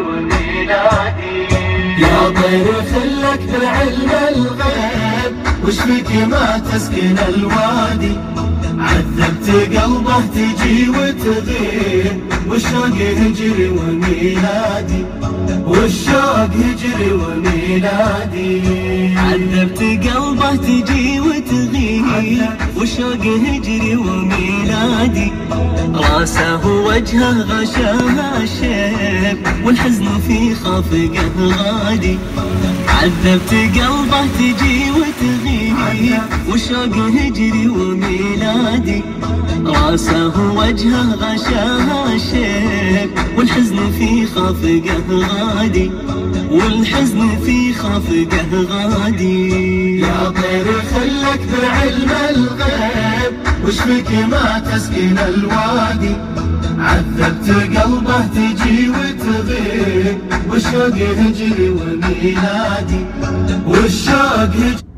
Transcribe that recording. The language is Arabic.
وميلادي. يا طير خلك بعلم الغيب، وش فيك ما تسكن الوادي؟ عذبت قلبه تجي وتغيب، والشوق هجري وميلادي، والشوق هجري وميلادي. عذبت قلبه تجي وتغيب، والشوق هجري وميلادي. راسه وجهه غشاها شيب، والحزن في خافقه غادي. عذبت قلبه تجي وتغيب، والشوق هجري وميلادي. راسه وجهه غشاها شيب، والحزن في خافقه غادي، والحزن في خافقه غادي. يا طير خلك بعلم الغيب، وش فيك ما تسكن الوادي؟ عذبت قلبه تجي وتغيب، والشوق هجري وميلادي، والشوق هجري